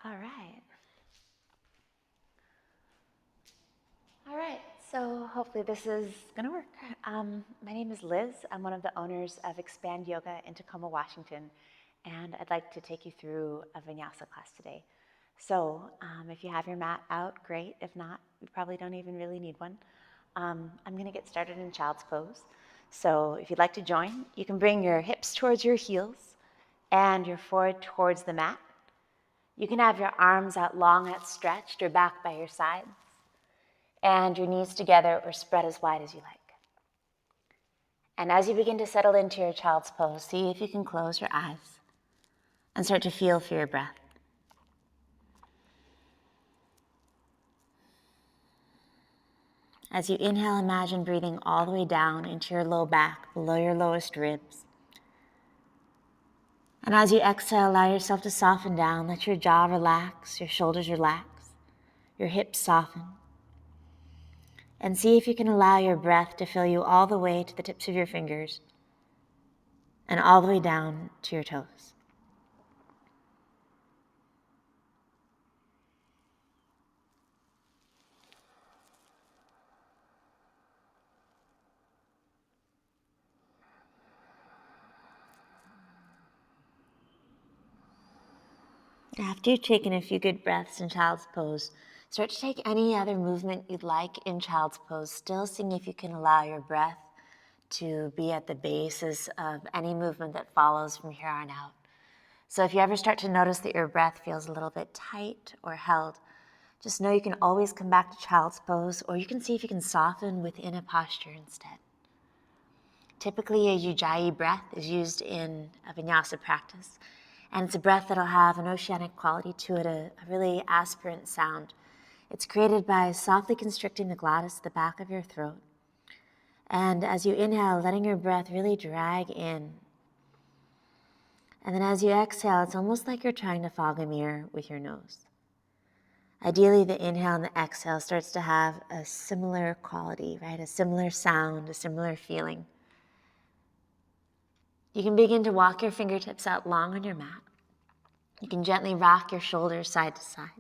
All right. All right, so hopefully this is gonna work. My name is Liz. I'm one of the owners of Expand Yoga in Tacoma, Washington, and I'd like to take you through a Vinyasa class today. So if you have your mat out, great. If not, you probably don't even really need one. I'm gonna get started in child's pose. So if you'd like to join, you can bring your hips towards your heels and your forehead towards the mat. You can have your arms out long, outstretched, or back by your sides, and your knees together or spread as wide as you like. And as you begin to settle into your child's pose, see if you can close your eyes and start to feel for your breath. As you inhale, imagine breathing all the way down into your low back, below your lowest ribs. And as you exhale, allow yourself to soften down. Let your jaw relax, your shoulders relax, your hips soften. And see if you can allow your breath to fill you all the way to the tips of your fingers and all the way down to your toes. After you've taken a few good breaths in child's pose, start to take any other movement you'd like in child's pose, still seeing if you can allow your breath to be at the basis of any movement that follows from here on out. So if you ever start to notice that your breath feels a little bit tight or held, just know you can always come back to child's pose, or you can see if you can soften within a posture instead. Typically, a ujjayi breath is used in a vinyasa practice, and it's a breath that'll have an oceanic quality to it, a really aspirant sound. It's created by softly constricting the glottis, the back of your throat. And as you inhale, letting your breath really drag in. And then as you exhale, it's almost like you're trying to fog a mirror with your nose. Ideally, the inhale and the exhale starts to have a similar quality, right? A similar sound, a similar feeling. You can begin to walk your fingertips out long on your mat. You can gently rock your shoulders side to side.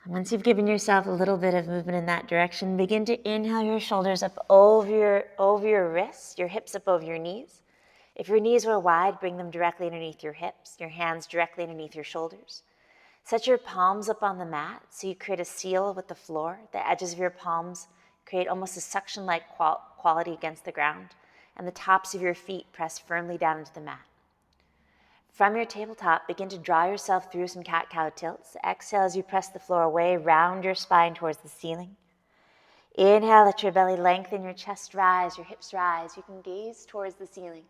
And once you've given yourself a little bit of movement in that direction, begin to inhale your shoulders up over your wrists, your hips up over your knees. If your knees were wide, bring them directly underneath your hips, your hands directly underneath your shoulders. Set your palms up on the mat so you create a seal with the floor. The edges of your palms create almost a suction-like quality against the ground, and the tops of your feet press firmly down into the mat. From your tabletop, begin to draw yourself through some cat-cow tilts. Exhale as you press the floor away, round your spine towards the ceiling. Inhale, let your belly lengthen, your chest rise, your hips rise. You can gaze towards the ceiling.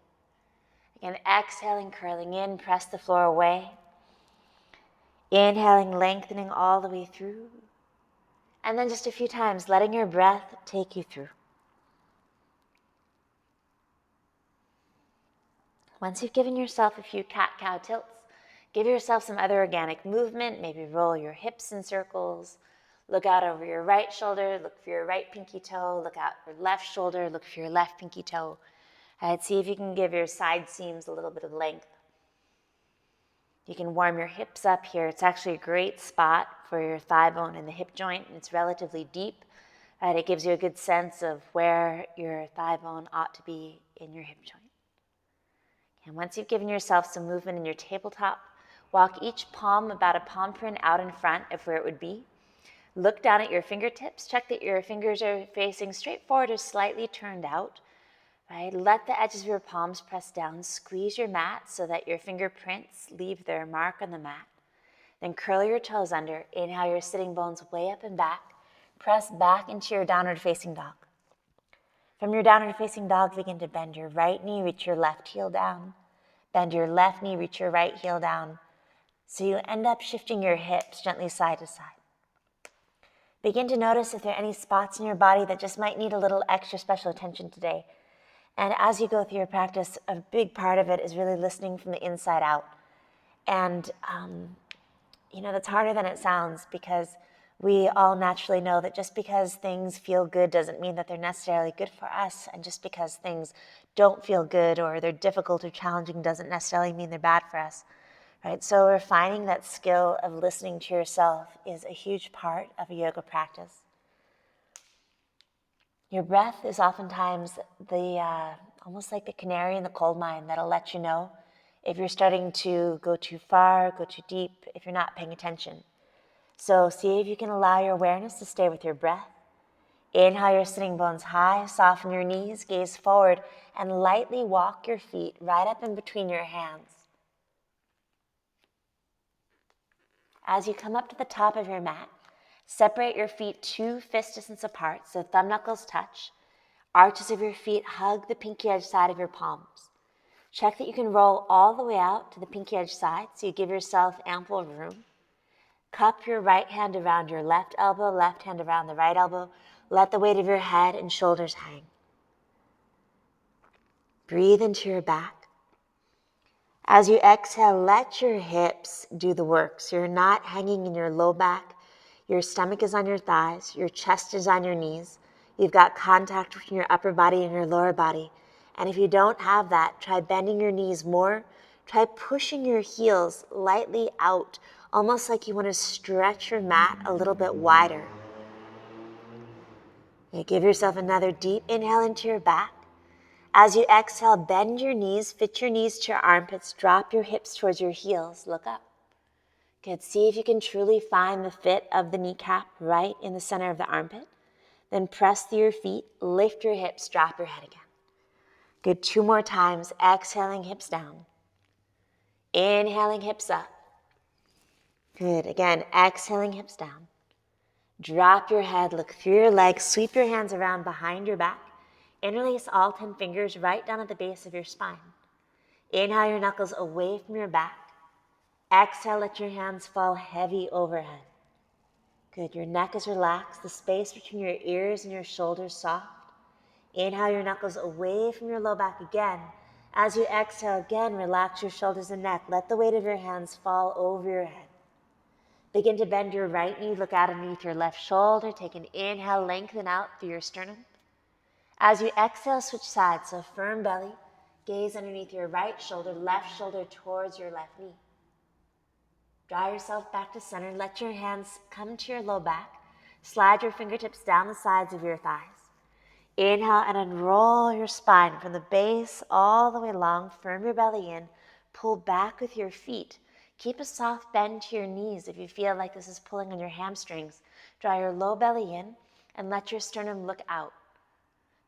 Again, exhaling, curling in, press the floor away. Inhaling, lengthening all the way through. And then just a few times, letting your breath take you through. Once you've given yourself a few cat-cow tilts, give yourself some other organic movement. Maybe roll your hips in circles. Look out over your right shoulder. Look for your right pinky toe. Look out your left shoulder. Look for your left pinky toe. See if you can give your side seams a little bit of length. You can warm your hips up here. It's actually a great spot for your thigh bone and the hip joint. It's relatively deep. It gives you a good sense of where your thigh bone ought to be in your hip joint. And once you've given yourself some movement in your tabletop, walk each palm about a palm print out in front of where it would be. Look down at your fingertips. Check that your fingers are facing straight forward or slightly turned out. Right? Let the edges of your palms press down. Squeeze your mat so that your fingerprints leave their mark on the mat. Then curl your toes under. Inhale your sitting bones way up and back. Press back into your downward facing dog. From your downward facing dog, begin to bend your right knee, reach your left heel down. Bend your left knee, reach your right heel down. So you end up shifting your hips gently side to side. Begin to notice if there are any spots in your body that just might need a little extra special attention today. And as you go through your practice, a big part of it is really listening from the inside out. And, that's harder than it sounds, because We all naturally know that just because things feel good doesn't mean that they're necessarily good for us. And just because things don't feel good or they're difficult or challenging doesn't necessarily mean they're bad for us, right? So refining that skill of listening to yourself is a huge part of a yoga practice. Your breath is oftentimes almost like the canary in the coal mine that'll let you know if you're starting to go too far, go too deep, if you're not paying attention. So see if you can allow your awareness to stay with your breath. Inhale your sitting bones high, soften your knees, gaze forward, and lightly walk your feet right up in between your hands. As you come up to the top of your mat, separate your feet 2 fist distance apart so thumb knuckles touch. Arches of your feet hug the pinky edge side of your palms. Check that you can roll all the way out to the pinky edge side so you give yourself ample room. Cup your right hand around your left elbow, left hand around the right elbow. Let the weight of your head and shoulders hang. Breathe into your back. As you exhale, let your hips do the work. So you're not hanging in your low back. Your stomach is on your thighs. Your chest is on your knees. You've got contact between your upper body and your lower body. And if you don't have that, try bending your knees more. Try pushing your heels lightly out, almost like you want to stretch your mat a little bit wider. You give yourself another deep inhale into your back. As you exhale, bend your knees, fit your knees to your armpits, drop your hips towards your heels, look up. Good, see if you can truly find the fit of the kneecap right in the center of the armpit. Then press through your feet, lift your hips, drop your head again. Good, 2 more times, exhaling hips down. Inhaling hips up. Good, again, exhaling hips down. Drop your head, look through your legs, sweep your hands around behind your back. Interlace all 10 fingers right down at the base of your spine. Inhale your knuckles away from your back. Exhale, let your hands fall heavy overhead. Good, your neck is relaxed, the space between your ears and your shoulders soft. Inhale your knuckles away from your low back again. As you exhale again, relax your shoulders and neck. Let the weight of your hands fall over your head. Begin to bend your right knee, look out underneath your left shoulder. Take an inhale, lengthen out through your sternum. As you exhale, switch sides, so firm belly. Gaze underneath your right shoulder, left shoulder towards your left knee. Draw yourself back to center. Let your hands come to your low back. Slide your fingertips down the sides of your thighs. Inhale and unroll your spine from the base all the way along. Firm your belly in. Pull back with your feet. Keep a soft bend to your knees if you feel like this is pulling on your hamstrings. Draw your low belly in and let your sternum look out.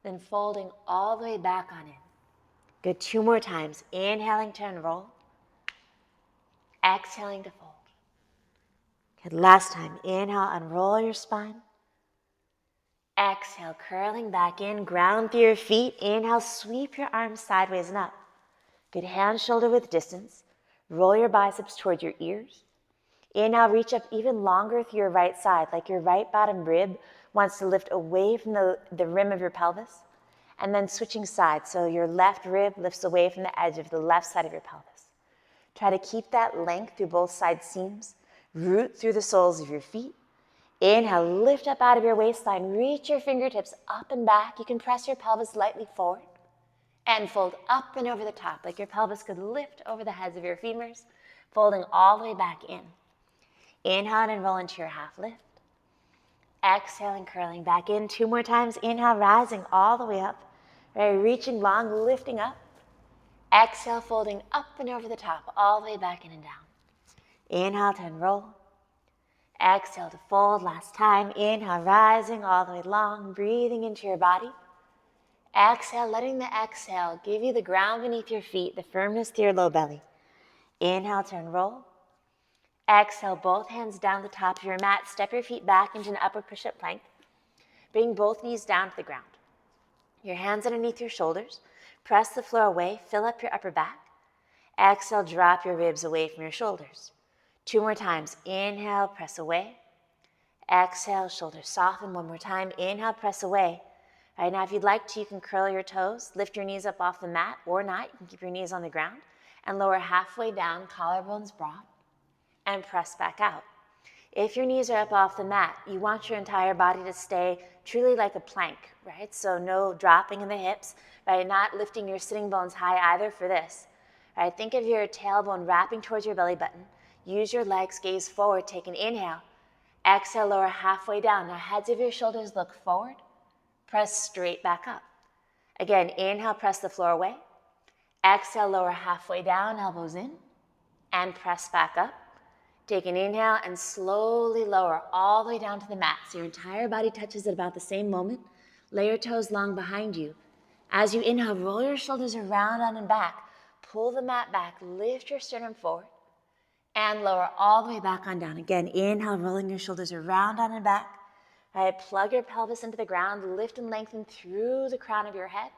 Then folding all the way back on in. Good, 2 more times. Inhaling to unroll. Exhaling to fold. Good, last time. Inhale, unroll your spine. Exhale, curling back in, ground through your feet. Inhale, sweep your arms sideways and up. Good, hand shoulder width distance. Roll your biceps towards your ears. Inhale, reach up even longer through your right side, like your right bottom rib wants to lift away from the rim of your pelvis. And then switching sides, so your left rib lifts away from the edge of the left side of your pelvis. Try to keep that length through both side seams. Root through the soles of your feet. Inhale, lift up out of your waistline. Reach your fingertips up and back. You can press your pelvis lightly forward and fold up and over the top, like your pelvis could lift over the heads of your femurs, folding all the way back in. Inhale and roll into your half lift. Exhaling, curling back in 2 more times. Inhale, rising all the way up. Right, reaching long, lifting up. Exhale, folding up and over the top, all the way back in and down. Inhale to unroll. Exhale to fold, last time. Inhale, rising all the way long, breathing into your body. Exhale, letting the exhale give you the ground beneath your feet, the firmness to your low belly. Inhale to unroll. Exhale, both hands down the top of your mat. Step your feet back into an upward push-up plank. Bring both knees down to the ground. Your hands underneath your shoulders. Press the floor away, fill up your upper back. Exhale, drop your ribs away from your shoulders. 2 more times. Inhale, press away. Exhale, shoulders soften. 1 more time. Inhale, press away. All right, now if you'd like to, you can curl your toes, lift your knees up off the mat, or not. You can keep your knees on the ground and lower halfway down, collarbones broad, and press back out. If your knees are up off the mat, you want your entire body to stay truly like a plank, right? So no dropping in the hips, right? Not lifting your sitting bones high either for this, right? Think of your tailbone wrapping towards your belly button. Use your legs, gaze forward, take an inhale. Exhale, lower halfway down. Now heads of your shoulders look forward, press straight back up. Again, inhale, press the floor away. Exhale, lower halfway down, elbows in, and press back up. Take an inhale and slowly lower all the way down to the mat. So your entire body touches at about the same moment. Lay your toes long behind you. As you inhale, roll your shoulders around and back. Pull the mat back, lift your sternum forward, and lower all the way back on down. Again, inhale, rolling your shoulders around and back. All right, plug your pelvis into the ground, lift and lengthen through the crown of your head,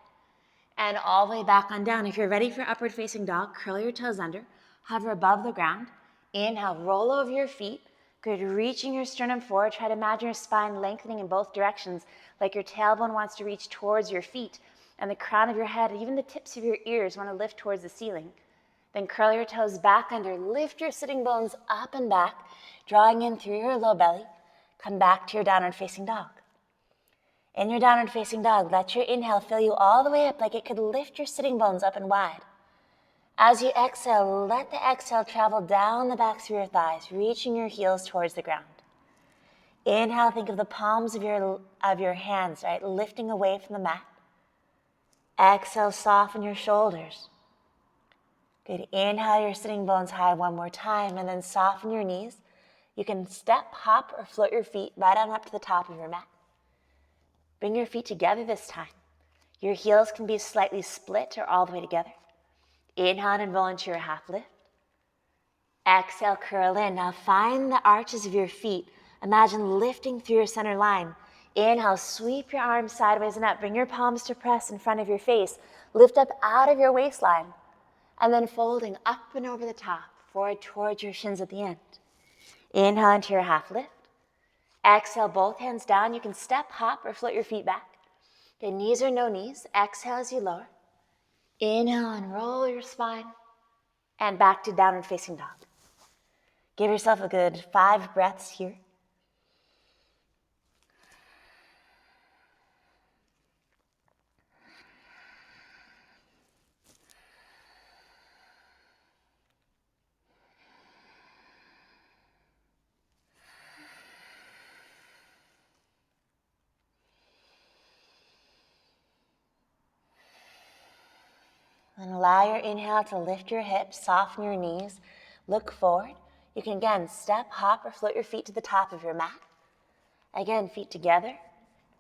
and all the way back on down. If you're ready for upward facing dog, curl your toes under, hover above the ground. Inhale, roll over your feet. Good, reaching your sternum forward. Try to imagine your spine lengthening in both directions, like your tailbone wants to reach towards your feet, and the crown of your head, even the tips of your ears want to lift towards the ceiling. Then curl your toes back under, lift your sitting bones up and back, drawing in through your low belly. Come back to your downward facing dog. In your downward facing dog, let your inhale fill you all the way up like it could lift your sitting bones up and wide. As you exhale, let the exhale travel down the backs of your thighs, reaching your heels towards the ground. Inhale, think of the palms of your hands, right, lifting away from the mat. Exhale, soften your shoulders. Good. Inhale your sitting bones high one more time, and then soften your knees. You can step, hop, or float your feet right on up to the top of your mat. Bring your feet together this time. Your heels can be slightly split or all the way together. Inhale and roll into your half lift. Exhale, curl in. Now find the arches of your feet. Imagine lifting through your center line. Inhale, sweep your arms sideways and up. Bring your palms to press in front of your face. Lift up out of your waistline. And then folding up and over the top, forward towards your shins at the end. Inhale into your half lift. Exhale, both hands down. You can step, hop, or float your feet back. Okay, knees or no knees. Exhale as you lower. Inhale and roll your spine. And back to downward facing dog. Give yourself a good 5 breaths here. And allow your inhale to lift your hips, soften your knees, look forward. You can again step, hop, or float your feet to the top of your mat. Again, feet together.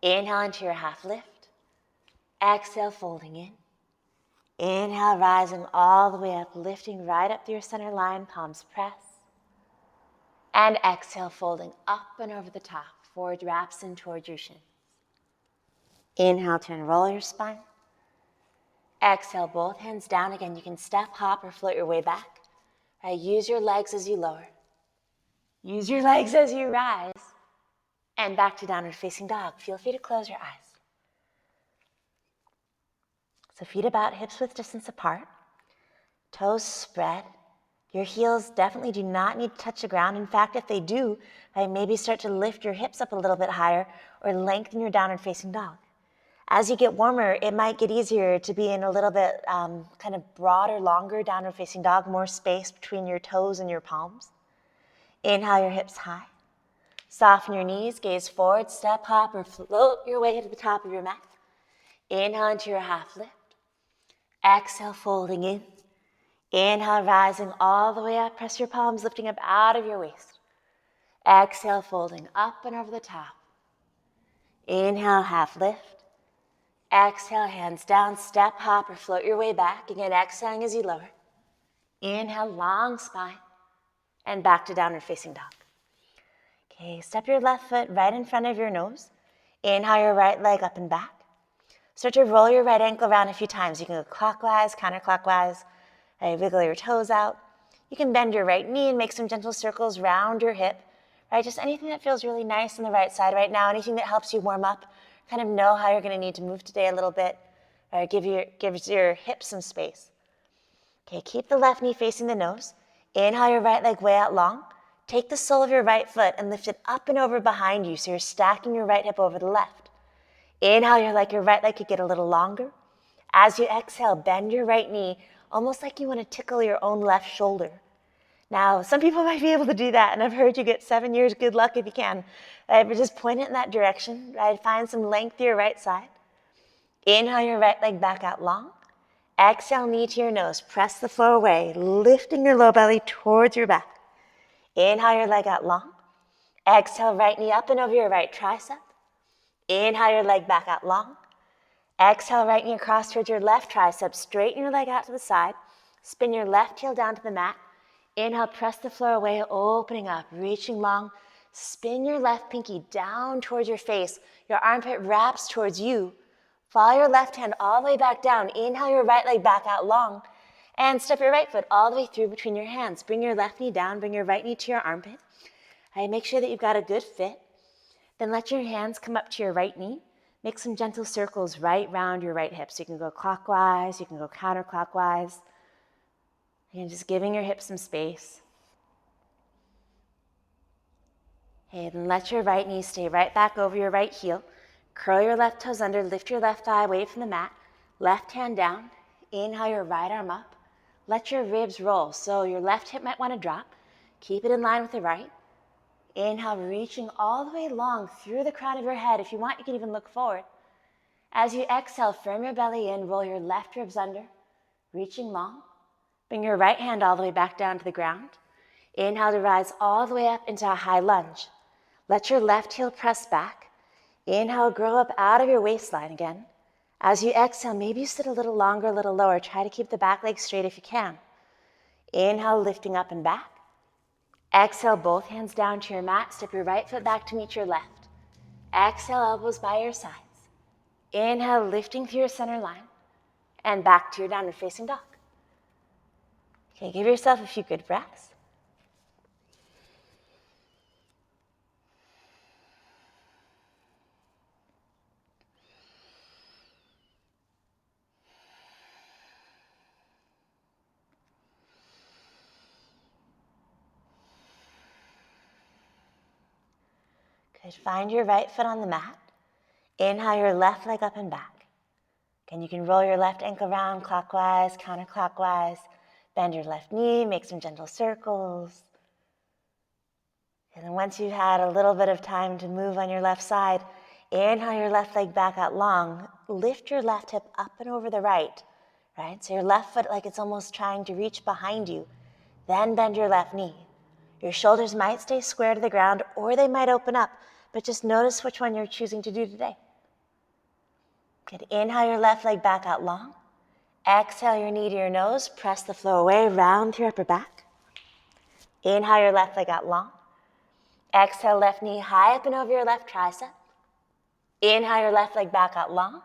Inhale into your half lift. Exhale, folding in. Inhale, rising all the way up, lifting right up to your center line, palms press. And exhale, folding up and over the top, forward wraps in towards your shins. Inhale to unroll your spine. Exhale, both hands down. Again, you can step, hop, or float your way back. Right, use your legs as you lower. Use your legs as you rise. And back to downward facing dog. Feel free to close your eyes. So feet about hips width distance apart. Toes spread. Your heels definitely do not need to touch the ground. In fact, if they do, maybe start to lift your hips up a little bit higher or lengthen your downward facing dog. As you get warmer, it might get easier to be in a little bit kind of broader, longer downward facing dog, more space between your toes and your palms. Inhale your hips high. Soften your knees, gaze forward, step, hop, or float your way to the top of your mat. Inhale into your half lift. Exhale, folding in. Inhale, rising all the way up. Press your palms, lifting up out of your waist. Exhale, folding up and over the top. Inhale, half lift. Exhale, hands down, step, hop, or float your way back. Again, exhaling as you lower. Inhale, long spine, and back to downward facing dog. Okay, step your left foot right in front of your nose. Inhale your right leg up and back. Start to roll your right ankle around a few times. You can go clockwise, counterclockwise. Wiggle your toes out. You can bend your right knee and make some gentle circles round your hip. Right, just anything that feels really nice on the right side right now. Anything that helps you warm up. Kind of know how you're going to need to move today a little bit. Gives your hips some space. Okay, keep the left knee facing the nose. Inhale your right leg way out long. take the sole of your right foot and lift it up and over behind you so you're stacking your right hip over the left. Inhale, your right leg could get a little longer. As you exhale, bend your right knee, almost like you want to tickle your own left shoulder. Now, some people might be able to do that, and I've heard you get 7 years, good luck if you can. Right, but just point it in that direction, right? Find some length to your right side. Inhale your right leg back out long. Exhale, knee to your nose. Press the floor away, lifting your low belly towards your back. Inhale your leg out long. Exhale, right knee up and over your right tricep. Inhale your leg back out long. Exhale, right knee across towards your left tricep. Straighten your leg out to the side. Spin your left heel down to the mat. Inhale, press the floor away, opening up, reaching long. Spin your left pinky down towards your face. Your armpit wraps towards you. Follow your left hand all the way back down. Inhale your right leg back out long. And step your right foot all the way through between your hands. Bring your left knee down, bring your right knee to your armpit. All right, make sure that you've got a good fit. Then let your hands come up to your right knee. Make some gentle circles right round your right hip. So you can go clockwise, you can go counterclockwise. And just giving your hips some space. Okay, then let your right knee stay right back over your right heel. Curl your left toes under, lift your left thigh away from the mat. Left hand down. Inhale your right arm up. Let your ribs roll. So your left hip might want to drop. Keep it in line with the right. Inhale, reaching all the way long through the crown of your head. If you want, you can even look forward. As you exhale, firm your belly in, roll your left ribs under, reaching long. Bring your right hand all the way back down to the ground. Inhale to rise all the way up into a high lunge. Let your left heel press back. Inhale, grow up out of your waistline again. As you exhale, maybe you sit a little longer, a little lower. Try to keep the back leg straight if you can. Inhale, lifting up and back. Exhale, both hands down to your mat. Step your right foot back to meet your left. Exhale, elbows by your sides. Inhale, lifting through your center line. And back to your downward facing dog. Okay, give yourself a few good breaths. Good, find your right foot on the mat. Inhale your left leg up and back. Again, you can roll your left ankle around clockwise, counterclockwise. Bend your left knee, make some gentle circles. And then once you've had a little bit of time to move on your left side, inhale your left leg back out long. Lift your left hip up and over the right, right? So your left foot like it's almost trying to reach behind you. Then bend your left knee. Your shoulders might stay square to the ground or they might open up, but just notice which one you're choosing to do today. Good. Inhale your left leg back out long. Exhale your knee to your nose. Press the floor away, round through upper back. Inhale your left leg out long. Exhale, left knee high up and over your left tricep. Inhale your left leg back out long.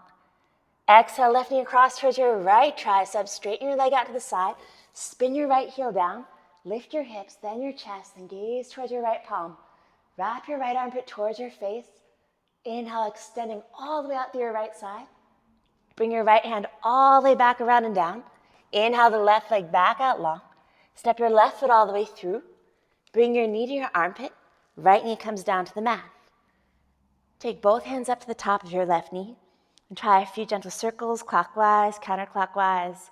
Exhale, left knee across towards your right tricep. Straighten your leg out to the side. Spin your right heel down. Lift your hips, then your chest, and gaze towards your right palm. Wrap your right armpit towards your face. Inhale, extending all the way out to your right side. Bring your right hand all the way back around and down. Inhale the left leg back out long. Step your left foot all the way through. Bring your knee to your armpit. Right knee comes down to the mat. Take both hands up to the top of your left knee and try a few gentle circles, clockwise, counterclockwise.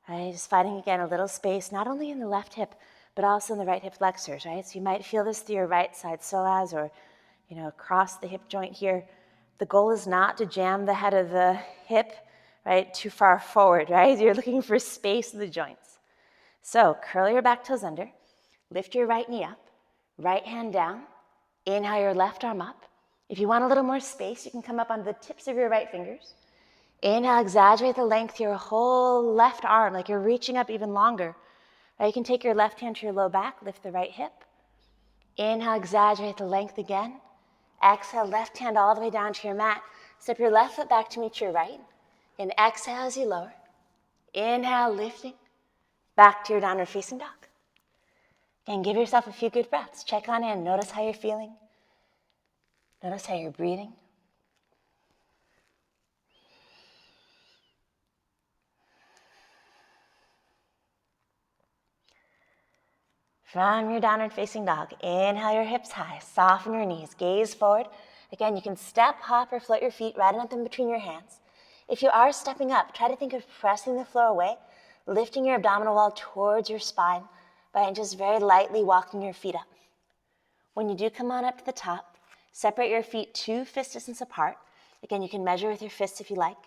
Right? Just finding again a little space, not only in the left hip, but also in the right hip flexors, right? So you might feel this through your right side psoas or, across the hip joint here. The goal is not to jam the head of the hip, right, too far forward, right? You're looking for space in the joints. So curl your back toes under, lift your right knee up, right hand down, inhale your left arm up. If you want a little more space, you can come up on the tips of your right fingers. Inhale, exaggerate the length of your whole left arm, like you're reaching up even longer. Right, you can take your left hand to your low back, lift the right hip. Inhale, exaggerate the length again. Exhale, left hand all the way down to your mat. Step your left foot back to meet your right. And exhale as you lower. Inhale, lifting. Back to your downward facing dog. And give yourself a few good breaths. Check on in. Notice how you're feeling. Notice how you're breathing. From your downward facing dog, inhale your hips high, soften your knees, gaze forward. Again, you can step, hop, or float your feet right up in between your hands. If you are stepping up, try to think of pressing the floor away, lifting your abdominal wall towards your spine by just very lightly walking your feet up. When you do come on up to the top, separate your feet 2 fist distance apart. Again, you can measure with your fists if you like.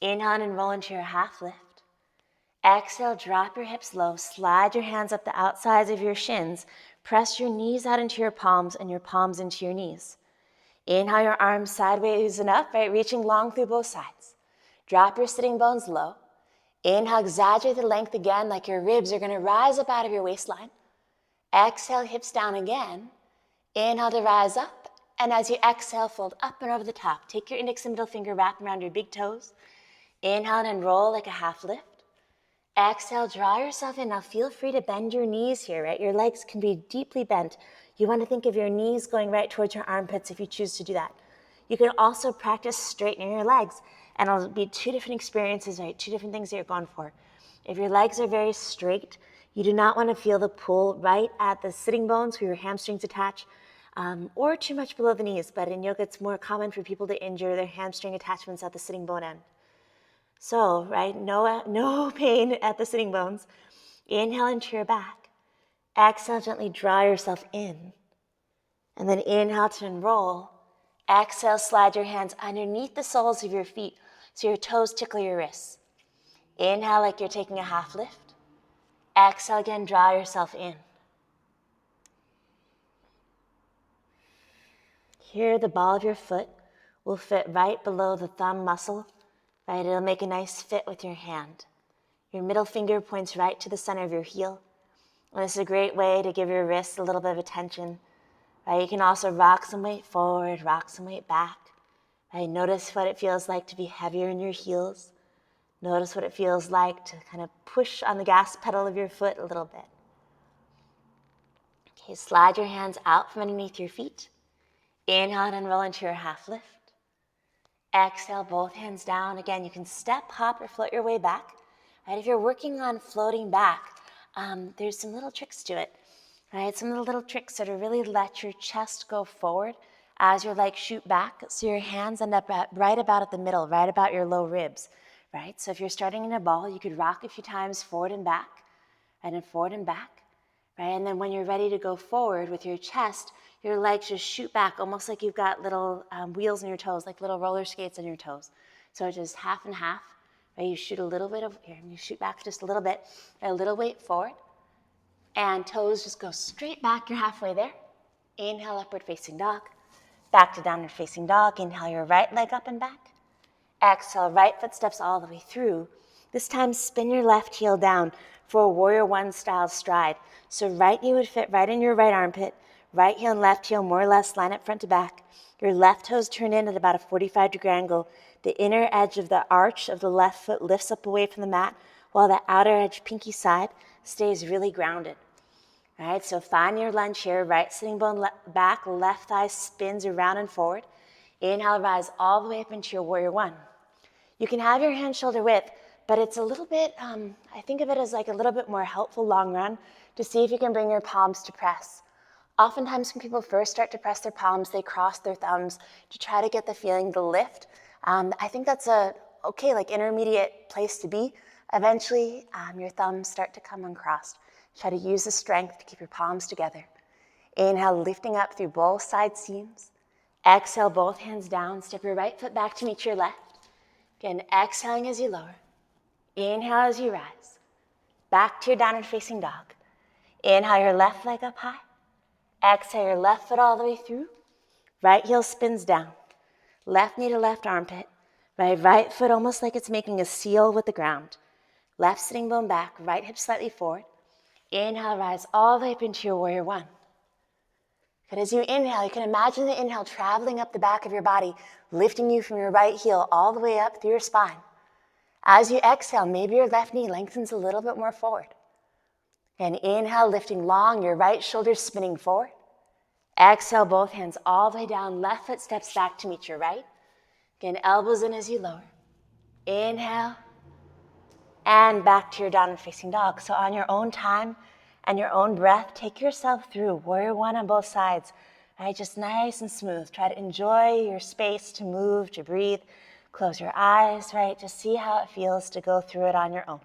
Inhale and roll into your half lift. Exhale, drop your hips low, slide your hands up the outsides of your shins, press your knees out into your palms and your palms into your knees. Inhale your arms sideways and up, right, reaching long through both sides. Drop your sitting bones low. Inhale, exaggerate the length again, like your ribs are gonna rise up out of your waistline. Exhale, hips down again. Inhale to rise up, and as you exhale, fold up and over the top. Take your index and middle finger, wrap around your big toes. Inhale and roll like a half lift. Exhale, draw yourself in. Now feel free to bend your knees here, right? Your legs can be deeply bent. You want to think of your knees going right towards your armpits if you choose to do that. You can also practice straightening your legs, and it'll be 2 different experiences, right? 2 different things that you're going for. If your legs are very straight, you do not want to feel the pull right at the sitting bones where your hamstrings attach, or too much below the knees, but in yoga it's more common for people to injure their hamstring attachments at the sitting bone end. So, right, no pain at the sitting bones. Inhale into your back. Exhale, gently draw yourself in. And then inhale to enroll. Exhale, slide your hands underneath the soles of your feet so your toes tickle your wrists. Inhale like you're taking a half lift. Exhale again, draw yourself in. Here, the ball of your foot will fit right below the thumb muscle. Right, it'll make a nice fit with your hand. Your middle finger points right to the center of your heel. And this is a great way to give your wrists a little bit of attention. Right, you can also rock some weight forward, rock some weight back. Right, notice what it feels like to be heavier in your heels. Notice what it feels like to kind of push on the gas pedal of your foot a little bit. Okay, slide your hands out from underneath your feet. Inhale and roll into your half lift. Exhale, both hands down. Again, you can step, hop, or float your way back. Right, if you're working on floating back, there's some little tricks to it. Right, some of the little tricks are to really let your chest go forward as your legs shoot back, so your hands end up right about at the middle, right about your low ribs. Right, so if you're starting in a ball, you could rock a few times forward and back, and then forward and back. Right, and then when you're ready to go forward with your chest, your legs just shoot back, almost like you've got little wheels in your toes, like little roller skates on your toes. So it's just half and half. Right, you shoot a little bit over here, and you shoot back just a little bit, a little weight forward, and toes just go straight back. You're halfway there. Inhale, upward facing dog. Back to downward facing dog. Inhale your right leg up and back. Exhale, right foot steps all the way through. This time, spin your left heel down for a warrior one style stride. So right knee would fit right in your right armpit. Right heel and left heel more or less line up front to back. Your left toes turn in at about a 45-degree angle. The inner edge of the arch of the left foot lifts up away from the mat, while the outer edge, pinky side, stays really grounded. All right, so find your lunge here. Right sitting bone back, left thigh spins around and forward. Inhale, rise all the way up into your warrior one. You can have your hands shoulder width, but it's a little bit, I think of it as like a little bit more helpful long run to see if you can bring your palms to press. Oftentimes when people first start to press their palms, they cross their thumbs to try to get the feeling to lift. I think that's a okay, like intermediate place to be. Eventually, your thumbs start to come uncrossed. Try to use the strength to keep your palms together. Inhale, lifting up through both side seams. Exhale, both hands down. Step your right foot back to meet your left. Again, exhaling as you lower. Inhale as you rise. Back to your downward facing dog. Inhale your left leg up high. Exhale your left foot all the way through. Right heel spins down. Left knee to left armpit. Right foot almost like it's making a seal with the ground. Left sitting bone back, right hip slightly forward. Inhale, rise all the way up into your warrior one. Good, as you inhale, you can imagine the inhale traveling up the back of your body, lifting you from your right heel all the way up through your spine. As you exhale, maybe your left knee lengthens a little bit more forward. And inhale, lifting long, your right shoulder spinning forward. Exhale, both hands all the way down, left foot steps back to meet your right. Again, elbows in as you lower. Inhale, and back to your downward facing dog. So on your own time, And your own breath, take yourself through warrior one on both sides. Right, just nice and smooth. Try to enjoy your space to move, to breathe. Close your eyes, right? Just see how it feels to go through it on your own.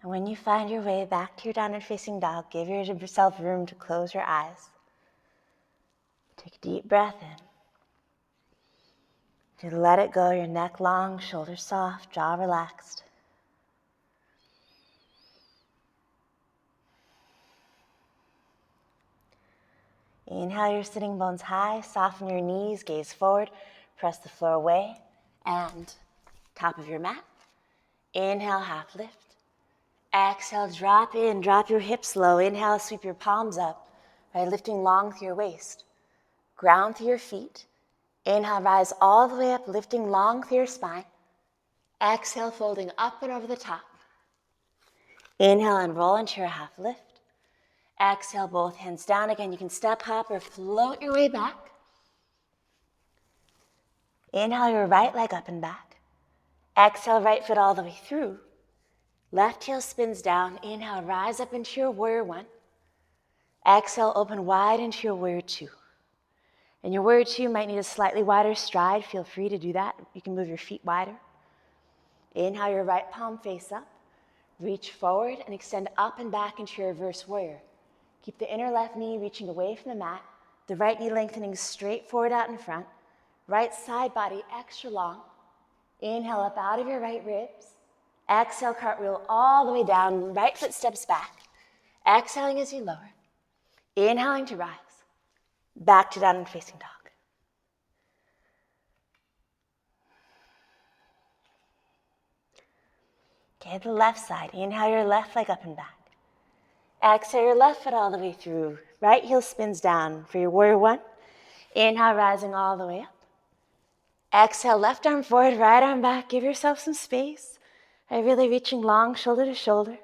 And when you find your way back to your downward facing dog, give yourself room to close your eyes. Take a deep breath in. You let it go, your neck long, shoulders soft, jaw relaxed. Inhale your sitting bones high, soften your knees, gaze forward, press the floor away, and top of your mat. Inhale, half lift. Exhale, drop in, drop your hips low. Inhale, sweep your palms up, right, lifting long through your waist. Ground through your feet. Inhale, rise all the way up, lifting long through your spine. Exhale, folding up and over the top. Inhale and roll into your half lift. Exhale, both hands down. Again, you can step, hop, or float your way back. Inhale your right leg up and back. Exhale, right foot all the way through. Left heel spins down. Inhale, rise up into your warrior one. Exhale, open wide into your warrior two. And your warrior two might need a slightly wider stride. Feel free to do that. You can move your feet wider. Inhale your right palm face up. Reach forward and extend up and back into your reverse warrior. Keep the inner left knee reaching away from the mat. The right knee lengthening straight forward out in front. Right side body extra long. Inhale up out of your right ribs. Exhale, cartwheel all the way down. Right foot steps back. Exhaling as you lower. Inhaling to rise. Back to downward facing dog. Okay, the left side. Inhale your left leg up and back. Exhale your left foot all the way through. Right heel spins down for your warrior one. Inhale, rising all the way up. Exhale, left arm forward, right arm back. Give yourself some space. Really reaching long, shoulder to shoulder.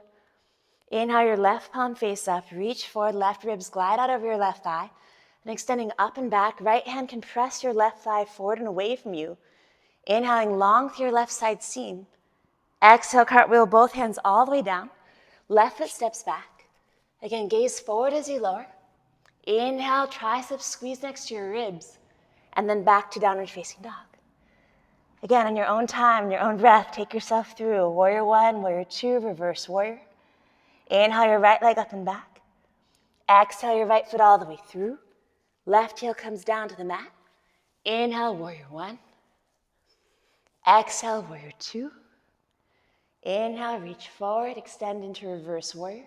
Inhale your left palm face up. Reach forward, left ribs glide out over your left thigh. And extending up and back, right hand can press your left thigh forward and away from you. Inhaling long through your left side seam. Exhale, cartwheel both hands all the way down. Left foot steps back. Again, gaze forward as you lower. Inhale, triceps squeeze next to your ribs. And then back to downward facing dog. Again, on your own time, your own breath, take yourself through warrior one, warrior two, reverse warrior. Inhale your right leg up and back. Exhale your right foot all the way through. Left heel comes down to the mat. Inhale, warrior one. Exhale, warrior two. Inhale, reach forward, extend into reverse warrior.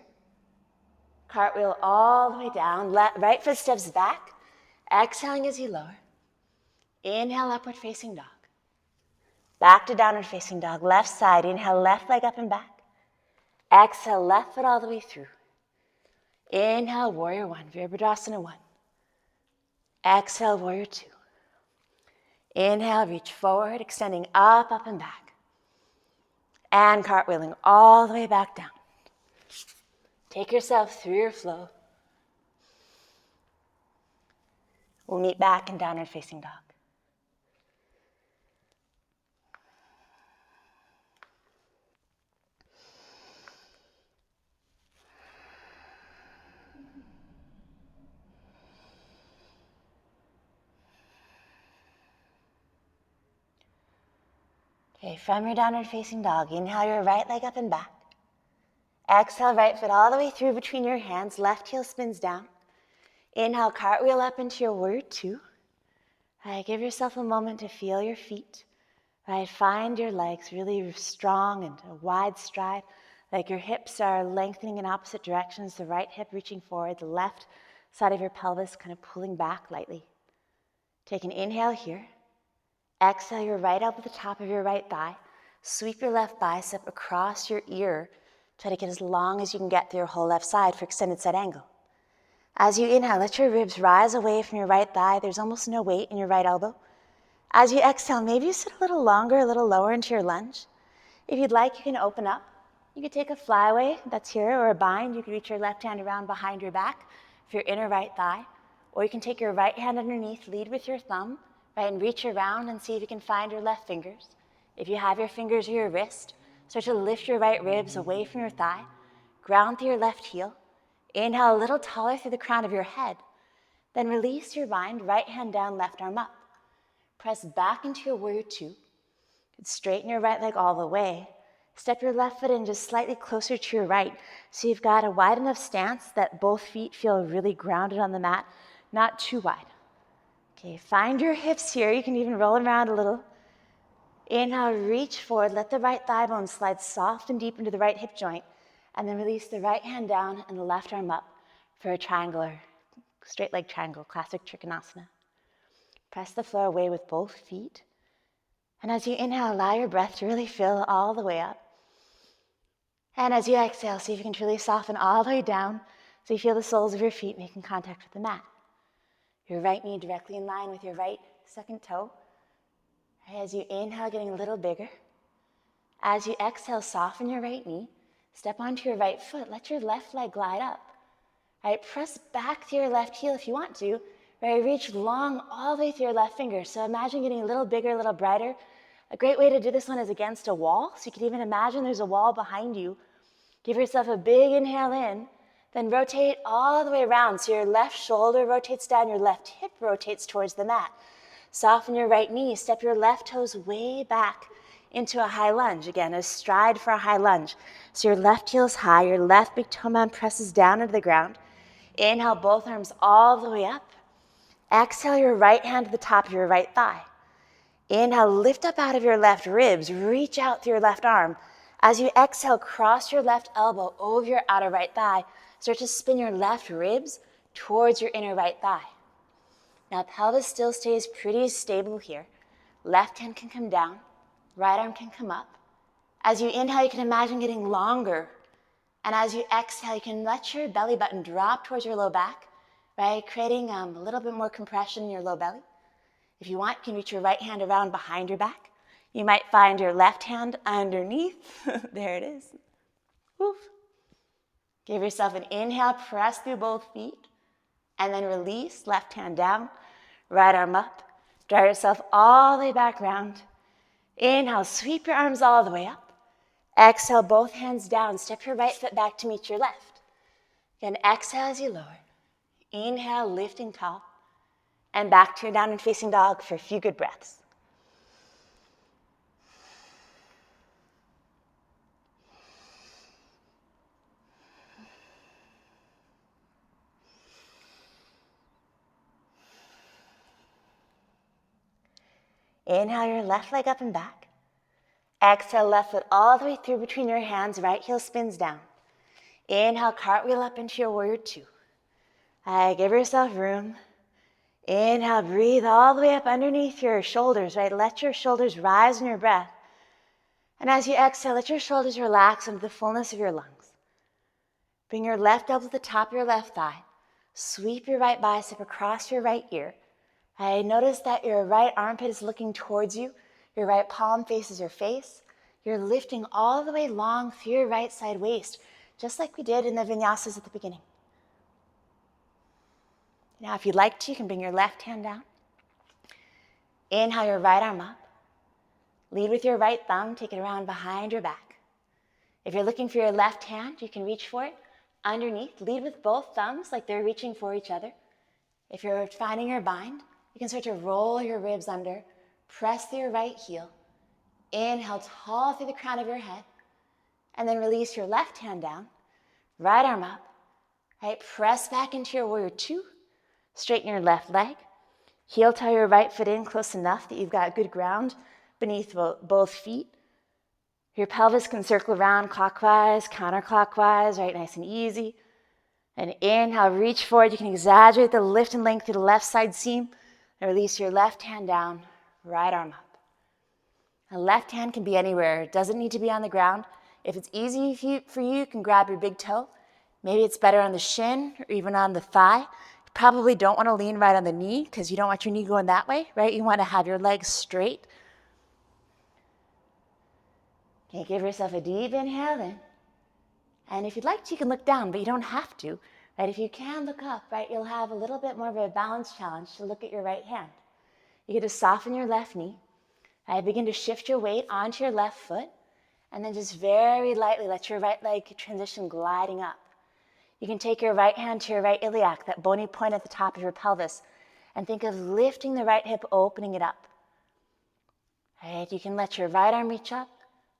Cartwheel all the way down. Right foot steps back. Exhaling as you lower. Inhale, upward facing dog. Back to downward facing dog. Left side. Inhale, left leg up and back. Exhale, left foot all the way through. Inhale, warrior one. Virabhadrasana one. Exhale, warrior two. Inhale, reach forward, extending up, up and back. And cartwheeling all the way back down. Take yourself through your flow. We'll meet back in downward facing dog. Okay, from your downward facing dog, inhale your right leg up and back. Exhale, right foot all the way through between your hands. Left heel spins down. Inhale, cartwheel up into your warrior two. Give yourself a moment to feel your feet. Find your legs really strong and a wide stride. Like your hips are lengthening in opposite directions. The right hip reaching forward, the left side of your pelvis kind of pulling back lightly. Take an inhale here. Exhale your right elbow to the top of your right thigh. Sweep your left bicep across your ear. Try to get as long as you can get through your whole left side for extended side angle. As you inhale, let your ribs rise away from your right thigh. There's almost no weight in your right elbow. As you exhale, maybe you sit a little longer, a little lower into your lunge. If you'd like, you can open up. You could take a flyaway that's here, or a bind. You can reach your left hand around behind your back for your inner right thigh. Or you can take your right hand underneath, lead with your thumb, right, and reach around and see if you can find your left fingers. If you have your fingers or your wrist, start to lift your right ribs away from your thigh. Ground through your left heel. Inhale a little taller through the crown of your head. Then release your bind, right hand down, left arm up. Press back into your warrior two. Straighten your right leg all the way. Step your left foot in just slightly closer to your right, so you've got a wide enough stance that both feet feel really grounded on the mat, not too wide. Okay, find your hips here. You can even roll them around a little. Inhale, reach forward. Let the right thigh bone slide soft and deep into the right hip joint, and then release the right hand down and the left arm up for a triangular, straight leg triangle, classic Trikonasana. Press the floor away with both feet. And as you inhale, allow your breath to really fill all the way up. And as you exhale, see if you can truly soften all the way down so you feel the soles of your feet making contact with the mat. Your right knee directly in line with your right second toe. As you inhale, getting a little bigger. As you exhale, soften your right knee. Step onto your right foot. Let your left leg glide up. All right, press back to your left heel if you want to. Right, reach long all the way through your left finger. So imagine getting a little bigger, a little brighter. A great way to do this one is against a wall. So you can even imagine there's a wall behind you. Give yourself a big inhale in, then rotate all the way around. So your left shoulder rotates down, your left hip rotates towards the mat. Soften your right knee, step your left toes way back into a high lunge. Again, a stride for a high lunge. So your left heel is high, your left big toe mound presses down into the ground. Inhale, both arms all the way up. Exhale your right hand to the top of your right thigh. Inhale, lift up out of your left ribs, reach out through your left arm. As you exhale, cross your left elbow over your outer right thigh. Start to spin your left ribs towards your inner right thigh. Now pelvis still stays pretty stable here. Left hand can come down, right arm can come up. As you inhale, you can imagine getting longer. And as you exhale, you can let your belly button drop towards your low back, right? Creating a little bit more compression in your low belly. If you want, you can reach your right hand around behind your back. You might find your left hand underneath. There it is. Woof. Give yourself an inhale, press through both feet, and then release, left hand down, right arm up. Draw yourself all the way back around. Inhale, sweep your arms all the way up. Exhale, both hands down. Step your right foot back to meet your left. Again, exhale as you lower. Inhale, lifting tall. And back to your downward facing dog for a few good breaths. Inhale your left leg up and back. Exhale, left foot all the way through between your hands, right heel spins down. Inhale, cartwheel up into your warrior two. Give yourself room. Inhale, breathe all the way up underneath your shoulders, right? Let your shoulders rise in your breath. And as you exhale, let your shoulders relax into the fullness of your lungs. Bring your left elbow to the top of your left thigh. Sweep your right bicep across your right ear. Notice that your right armpit is looking towards you. Your right palm faces your face. You're lifting all the way long through your right side waist, just like we did in the vinyasas at the beginning. Now, if you'd like to, you can bring your left hand down. Inhale your right arm up. Lead with your right thumb, take it around behind your back. If you're looking for your left hand, you can reach for it underneath. Lead with both thumbs like they're reaching for each other. If you're finding your bind, you can start to roll your ribs under, press through your right heel. Inhale tall through the crown of your head, and then release your left hand down, right arm up, right? Press back into your warrior two, straighten your left leg, heel toe your right foot in close enough that you've got good ground beneath both feet. Your pelvis can circle around clockwise, counterclockwise, right? Nice and easy. And inhale, reach forward. You can exaggerate the lift and length through the left side seam. And release your left hand down, right arm up. A left hand can be anywhere. It doesn't need to be on the ground. If it's easy for you, you can grab your big toe. Maybe it's better on the shin or even on the thigh. You probably don't want to lean right on the knee because you don't want your knee going that way, right? You want to have your legs straight. Okay, give yourself a deep inhale in. And if you'd like to, you can look down, but you don't have to, right? If you can look up, right, you'll have a little bit more of a balance challenge to look at your right hand. You get to soften your left knee. Right? Begin to shift your weight onto your left foot, and then just very lightly let your right leg transition gliding up. You can take your right hand to your right iliac, that bony point at the top of your pelvis, and think of lifting the right hip, opening it up. Right? You can let your right arm reach up.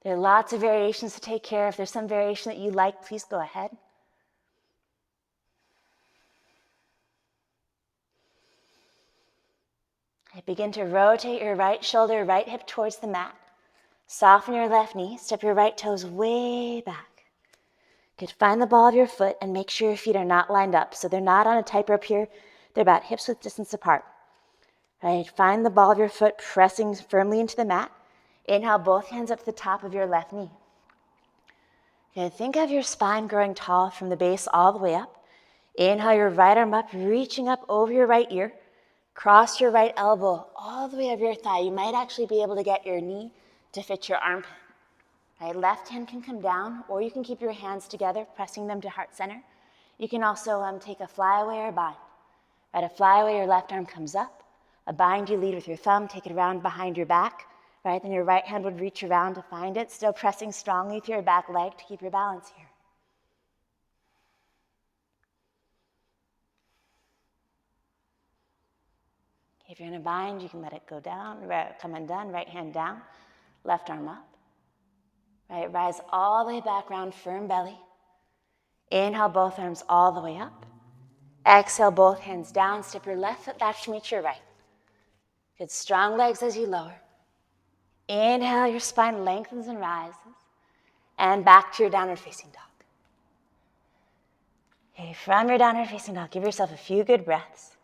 There are lots of variations to take care of. If there's some variation that you like, please go ahead. Right, begin to rotate your right shoulder, right hip towards the mat. Soften your left knee. Step your right toes way back. Good. Find the ball of your foot and make sure your feet are not lined up. So they're not on a tightrope here. They're about hips width distance apart. Right. Find the ball of your foot pressing firmly into the mat. Inhale, both hands up to the top of your left knee. Okay, think of your spine growing tall from the base all the way up. Inhale your right arm up, reaching up over your right ear. Cross your right elbow all the way over your thigh. You might actually be able to get your knee to fit your armpit. Right, left hand can come down, or you can keep your hands together, pressing them to heart center. You can also take a flyaway or a bind. Right, a flyaway, your left arm comes up. A bind, you lead with your thumb, take it around behind your back. Right, then your right hand would reach around to find it, still pressing strongly through your back leg to keep your balance here. If you're in a bind, you can let it go down, come undone, right hand down, left arm up. Right, rise all the way back, round firm belly. Inhale, both arms all the way up. Exhale, both hands down. Step your left foot back to meet your right. Good, strong legs as you lower. Inhale, your spine lengthens and rises. And back to your downward facing dog. Okay, from your downward facing dog, give yourself a few good breaths.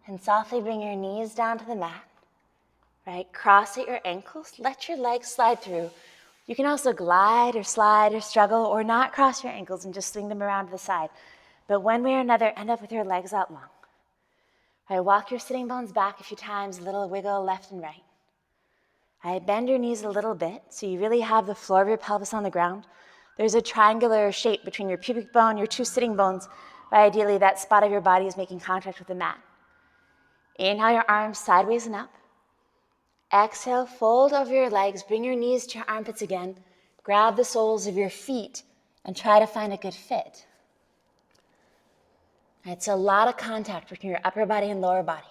And softly bring your knees down to the mat. Right, cross at your ankles. Let your legs slide through. You can also glide or slide or struggle or not cross your ankles and just swing them around to the side. But one way or another, end up with your legs out long. Right, walk your sitting bones back a few times, a little wiggle left and right. Right, bend your knees a little bit so you really have the floor of your pelvis on the ground. There's a triangular shape between your pubic bone, your two sitting bones. Right, ideally, that spot of your body is making contact with the mat. Inhale your arms sideways and up. Exhale, fold over your legs, bring your knees to your armpits again. Grab the soles of your feet and try to find a good fit. It's a lot of contact between your upper body and lower body.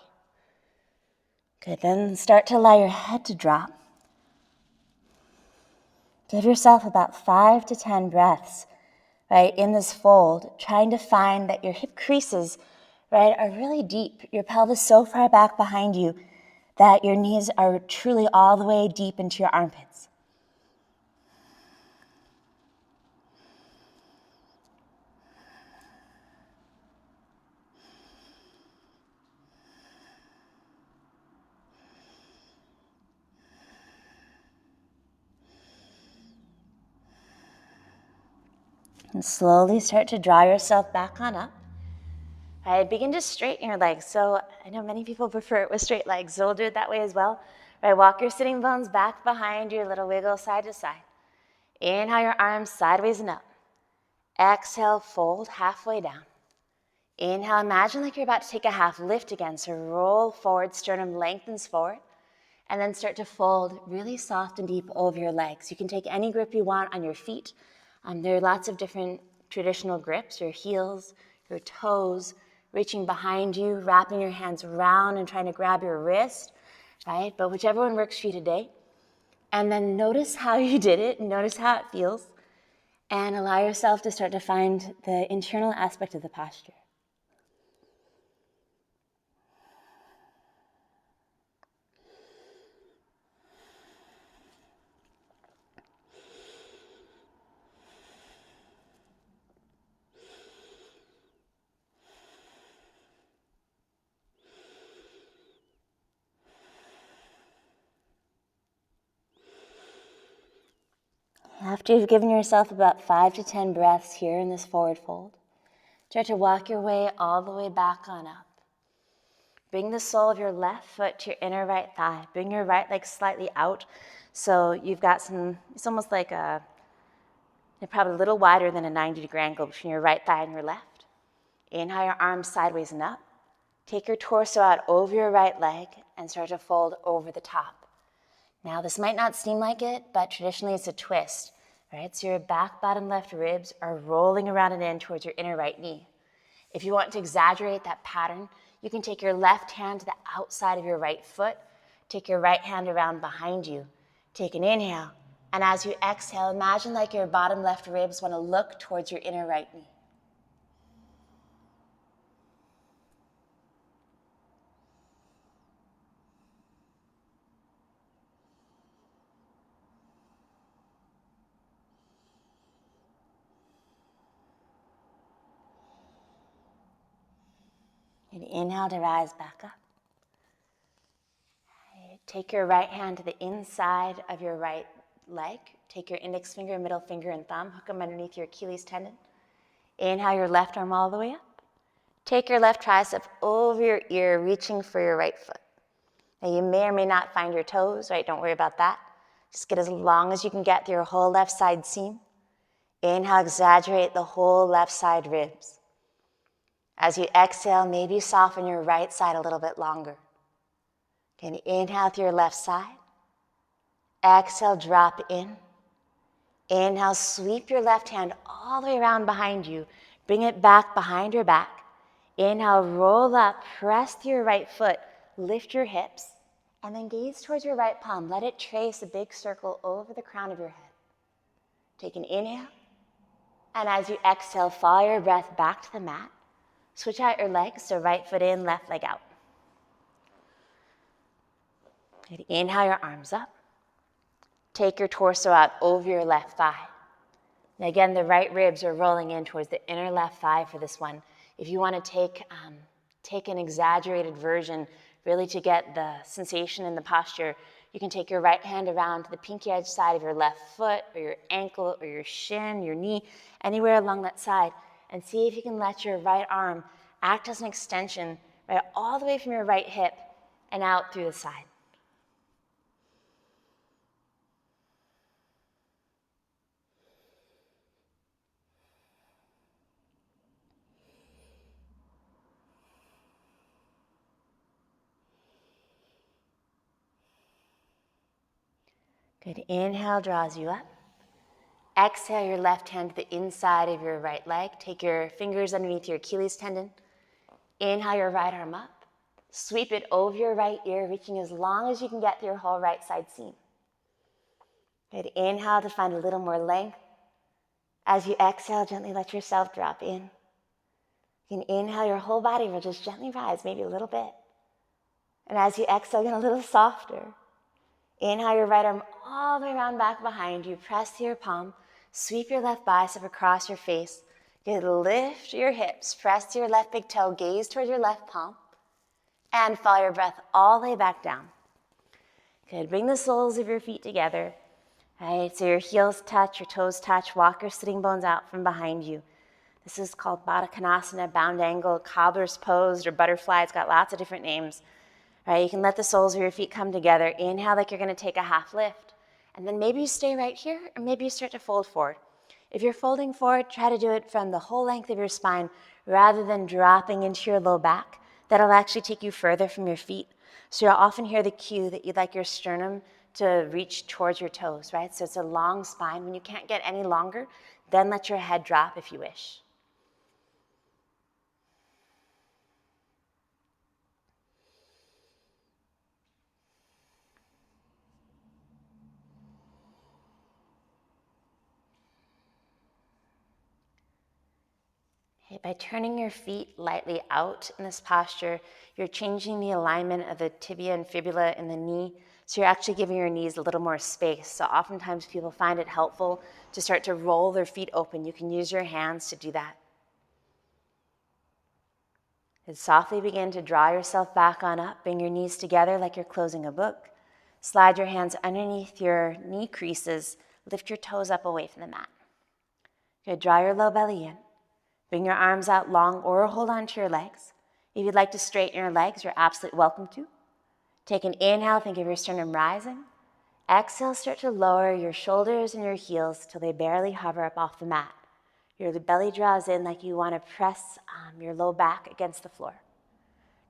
Good, then start to allow your head to drop. Give yourself about 5 to 10 breaths, right, in this fold, trying to find that your hip creases, right, are really deep. Your pelvis so far back behind you that your knees are truly all the way deep into your armpits. And slowly start to draw yourself back on up. Right, begin to straighten your legs. So I know many people prefer it with straight legs, so we'll do it that way as well. Right, walk your sitting bones back behind you, little wiggle side to side. Inhale your arms sideways and up. Exhale, fold halfway down. Inhale, imagine like you're about to take a half lift again. So roll forward, sternum lengthens forward. And then start to fold really soft and deep over your legs. You can take any grip you want on your feet. There are lots of different traditional grips, your heels, your toes, reaching behind you, wrapping your hands around and trying to grab your wrist, right? But whichever one works for you today. And then notice how you did it, notice how it feels, and allow yourself to start to find the internal aspect of the posture. After you've given yourself about 5 to 10 breaths here in this forward fold, start to walk your way all the way back on up. Bring the sole of your left foot to your inner right thigh. Bring your right leg slightly out so you've got it's almost like they're probably a little wider than a 90-degree angle between your right thigh and your left. Inhale your arms sideways and up. Take your torso out over your right leg and start to fold over the top. Now, this might not seem like it, but traditionally it's a twist, right? So your back, bottom, left ribs are rolling around and in towards your inner right knee. If you want to exaggerate that pattern, you can take your left hand to the outside of your right foot, take your right hand around behind you, take an inhale, and as you exhale, imagine like your bottom left ribs want to look towards your inner right knee. And inhale to rise back up. Take your right hand to the inside of your right leg. Take your index finger, middle finger, and thumb. Hook them underneath your Achilles tendon. Inhale your left arm all the way up. Take your left tricep over your ear, reaching for your right foot. Now you may or may not find your toes, right? Don't worry about that. Just get as long as you can get through your whole left side seam. Inhale, exaggerate the whole left side ribs. As you exhale, maybe soften your right side a little bit longer. Again, inhale through your left side. Exhale, drop in. Inhale, sweep your left hand all the way around behind you. Bring it back behind your back. Inhale, roll up, press through your right foot, lift your hips, and then gaze towards your right palm. Let it trace a big circle over the crown of your head. Take an inhale, and as you exhale, follow your breath back to the mat. Switch out your legs, so right foot in, left leg out. Good. Inhale your arms up. Take your torso out over your left thigh. And again, the right ribs are rolling in towards the inner left thigh for this one. If you want to take an exaggerated version, really to get the sensation in the posture, you can take your right hand around to the pinky edge side of your left foot, or your ankle, or your shin, your knee, anywhere along that side, and see if you can let your right arm act as an extension, right, all the way from your right hip and out through the side. Good. Inhale draws you up. Exhale your left hand to the inside of your right leg. Take your fingers underneath your Achilles tendon. Inhale your right arm up. Sweep it over your right ear, reaching as long as you can get through your whole right side seam. Good. Inhale to find a little more length. As you exhale, gently let yourself drop in. You can inhale, your whole body will just gently rise, maybe a little bit. And as you exhale, get a little softer. Inhale your right arm all the way around back behind you. Press to your palm. Sweep your left bicep across your face. Good. Lift your hips. Press to your left big toe. Gaze towards your left palm. And follow your breath all the way back down. Good. Bring the soles of your feet together. All right, so your heels touch, your toes touch. Walk your sitting bones out from behind you. This is called Baddha Konasana, bound angle, cobbler's pose, or butterfly. It's got lots of different names. All right, you can let the soles of your feet come together. Inhale like you're going to take a half lift. And then maybe you stay right here, or maybe you start to fold forward. If you're folding forward, try to do it from the whole length of your spine rather than dropping into your low back. That'll actually take you further from your feet. So you'll often hear the cue that you'd like your sternum to reach towards your toes, right? So it's a long spine. When you can't get any longer, then let your head drop if you wish. By turning your feet lightly out in this posture, you're changing the alignment of the tibia and fibula in the knee, so you're actually giving your knees a little more space. So oftentimes people find it helpful to start to roll their feet open. You can use your hands to do that. And softly begin to draw yourself back on up. Bring your knees together like you're closing a book. Slide your hands underneath your knee creases. lift your toes up away from the mat. Good, draw your low belly in. Bring your arms out long or hold on to your legs. If you'd like to straighten your legs, you're absolutely welcome to. Take an inhale, think of your sternum rising. Exhale, start to lower your shoulders and your heels till they barely hover up off the mat. Your belly draws in like you want to press your low back against the floor.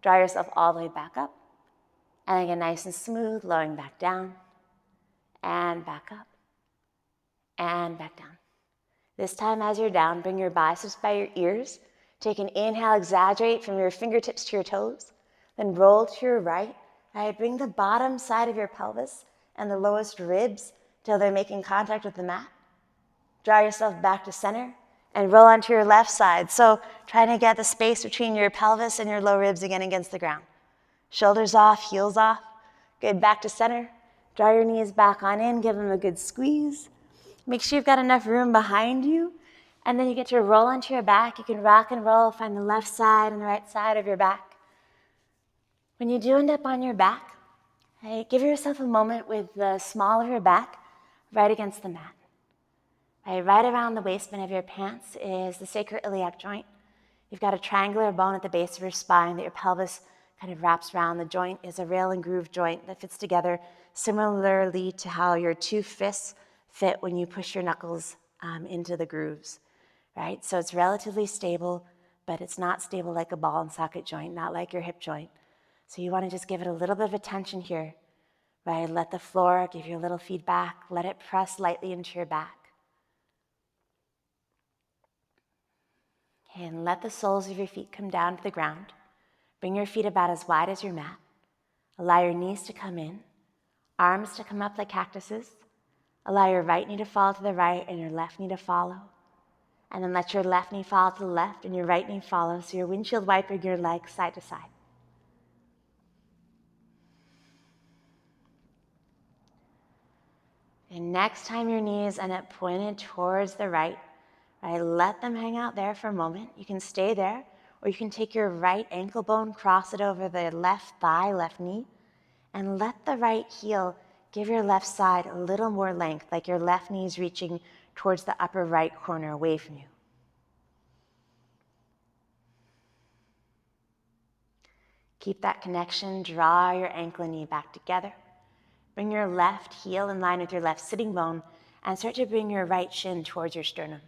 Draw yourself all the way back up. And again, nice and smooth, lowering back down. And back up. And back down. This time as you're down, bring your biceps by your ears. Take an inhale, exaggerate from your fingertips to your toes. Then roll to your right. Right, bring the bottom side of your pelvis and the lowest ribs till they're making contact with the mat. Draw yourself back to center and roll onto your left side. So trying to get the space between your pelvis and your low ribs again against the ground. Shoulders off, heels off. Good, back to center. Draw your knees back on in, give them a good squeeze. Make sure you've got enough room behind you. And then you get to roll onto your back. You can rock and roll, find the left side and the right side of your back. When you do end up on your back, right, give yourself a moment with the small of your back right against the mat. Right around the waistband of your pants is the sacroiliac joint. You've got a triangular bone at the base of your spine that your pelvis kind of wraps around. The joint is a rail and groove joint that fits together similarly to how your two fists fit when you push your knuckles into the grooves, right? So it's relatively stable, but it's not stable like a ball and socket joint, not like your hip joint. So you want to just give it a little bit of attention here, right? Let the floor give you a little feedback. Let it press lightly into your back. Okay, and let the soles of your feet come down to the ground. Bring your feet about as wide as your mat. Allow your knees to come in, arms to come up like cactuses. Allow your right knee to fall to the right and your left knee to follow. And then let your left knee fall to the left and your right knee follow, so you're windshield wipering your legs side to side. And next time your knees end up pointed towards the right, let them hang out there for a moment. You can stay there, or you can take your right ankle bone, cross it over the left thigh, left knee, and let the right heel give your left side a little more length, like your left knee is reaching towards the upper right corner away from you. Keep that connection. Draw your ankle and knee back together. Bring your left heel in line with your left sitting bone and start to bring your right shin towards your sternum.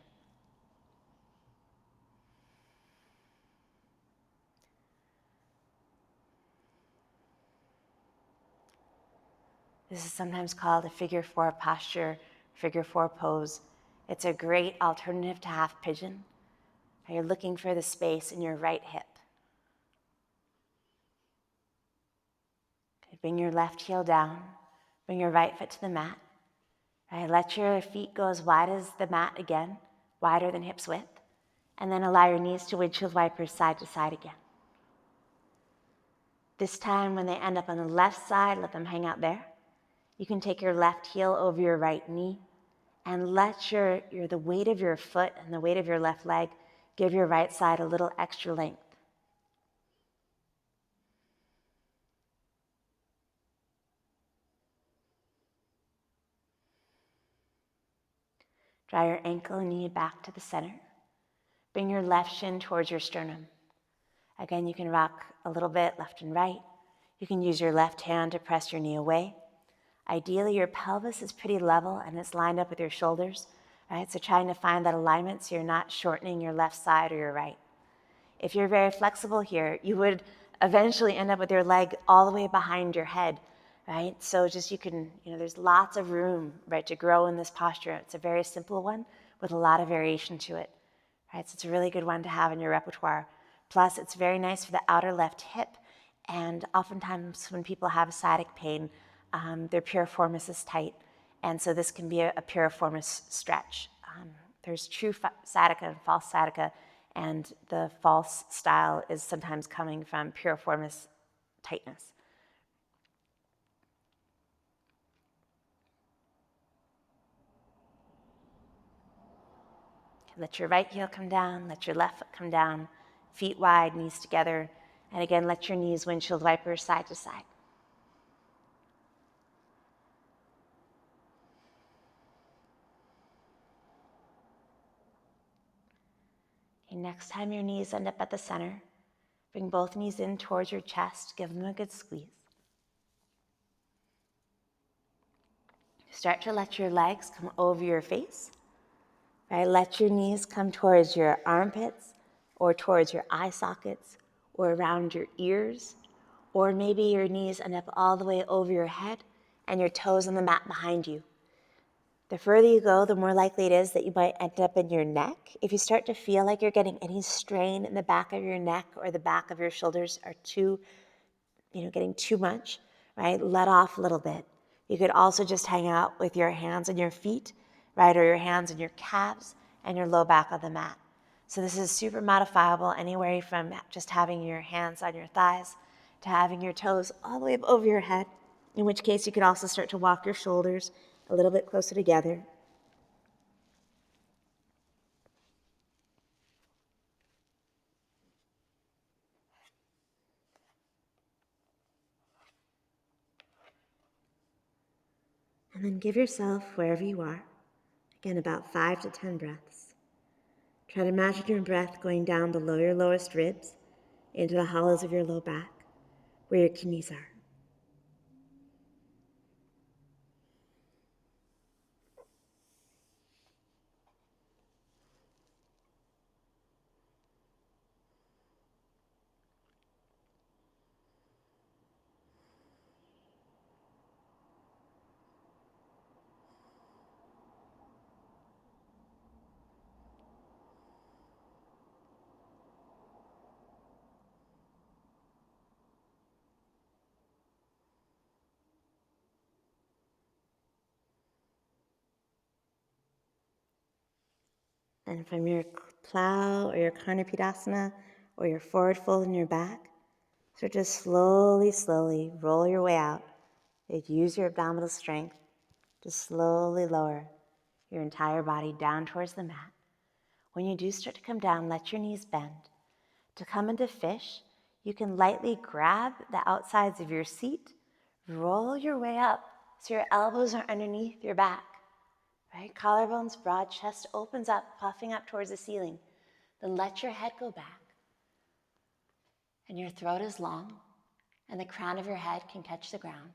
This is sometimes called a figure four posture, figure four pose. It's a great alternative to half pigeon. You're looking for the space in your right hip. Okay, bring your left heel down. Bring your right foot to the mat. Let your feet go as wide as the mat again, wider than hips width. And then allow your knees to windshield wipers side to side again. This time when they end up on the left side, let them hang out there. You can take your left heel over your right knee and let the weight of your foot and the weight of your left leg give your right side a little extra length. Draw your ankle and knee back to the center. Bring your left shin towards your sternum. Again, you can rock a little bit left and right. You can use your left hand to press your knee away. Ideally, your pelvis is pretty level and it's lined up with your shoulders, right? So trying to find that alignment so you're not shortening your left side or your right. If you're very flexible here, you would eventually end up with your leg all the way behind your head, right? So just there's lots of room, right, to grow in this posture. It's a very simple one with a lot of variation to it, right? So it's a really good one to have in your repertoire. Plus, it's very nice for the outer left hip. And oftentimes when people have sciatic pain, their piriformis is tight. And so this can be a piriformis stretch. There's true sciatica and false sciatica. And the false style is sometimes coming from piriformis tightness. Let your right heel come down, let your left foot come down, feet wide, knees together. And again, let your knees windshield wipers side to side. Okay, next time your knees end up at the center, bring both knees in towards your chest. Give them a good squeeze. Start to let your legs come over your face. Right? Let your knees come towards your armpits or towards your eye sockets or around your ears. Or maybe your knees end up all the way over your head and your toes on the mat behind you. The further you go, the more likely it is that you might end up in your neck. If you start to feel like you're getting any strain in the back of your neck or the back of your shoulders are getting too much, right? Let off a little bit. You could also just hang out with your hands on your feet, right? Or your hands on your calves and your low back on the mat. So this is super modifiable anywhere from just having your hands on your thighs to having your toes all the way up over your head, in which case you could also start to walk your shoulders a little bit closer together. And then give yourself, wherever you are, again, about 5 to 10 breaths. Try to imagine your breath going down below your lowest ribs into the hollows of your low back, where your kidneys are. And from your plow or your Karnapidasana or your forward fold in your back, start to slowly roll your way out. Use your abdominal strength to slowly lower your entire body down towards the mat. When you do start to come down, let your knees bend. To come into fish, you can lightly grab the outsides of your seat, roll your way up so your elbows are underneath your back. Right? Collarbones, broad chest opens up, puffing up towards the ceiling. Then let your head go back. And your throat is long, and the crown of your head can touch the ground.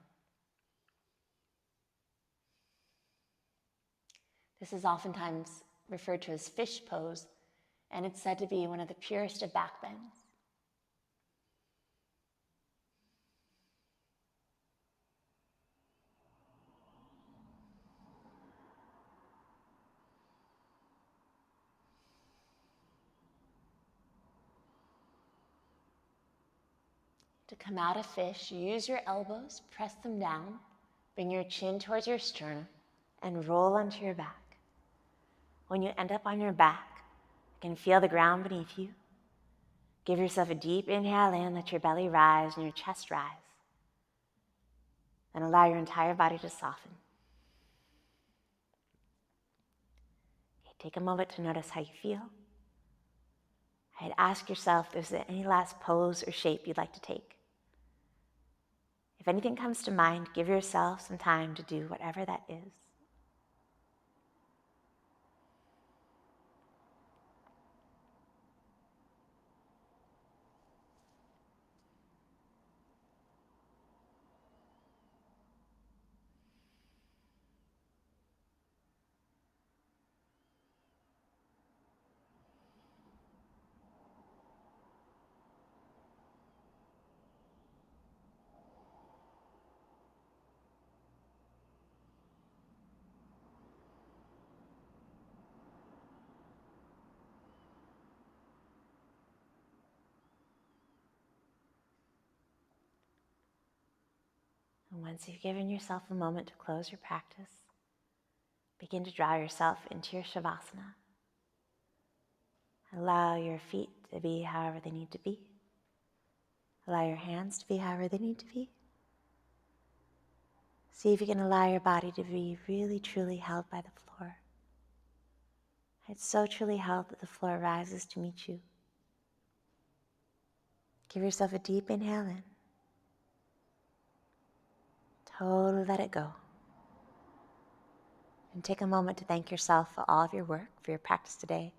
This is oftentimes referred to as fish pose, and it's said to be one of the purest of back bends. To come out of fish, use your elbows, press them down, bring your chin towards your sternum, and roll onto your back. When you end up on your back, you can feel the ground beneath you. Give yourself a deep inhale in, let your belly rise and your chest rise. And allow your entire body to soften. Okay, take a moment to notice how you feel. I'd ask yourself if there's any last pose or shape you'd like to take. If anything comes to mind, give yourself some time to do whatever that is. And once you've given yourself a moment to close your practice, begin to draw yourself into your shavasana. Allow your feet to be however they need to be. Allow your hands to be however they need to be. See if you can allow your body to be really, truly held by the floor. It's so truly held that the floor rises to meet you. Give yourself a deep inhale in. Totally let it go. And take a moment to thank yourself for all of your work, for your practice today.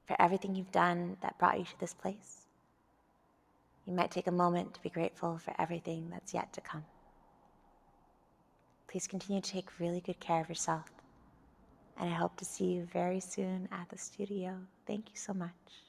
for everything you've done that brought you to this place. You might take a moment to be grateful for everything that's yet to come. Please continue to take really good care of yourself, and I hope to see you very soon at the studio. Thank you so much.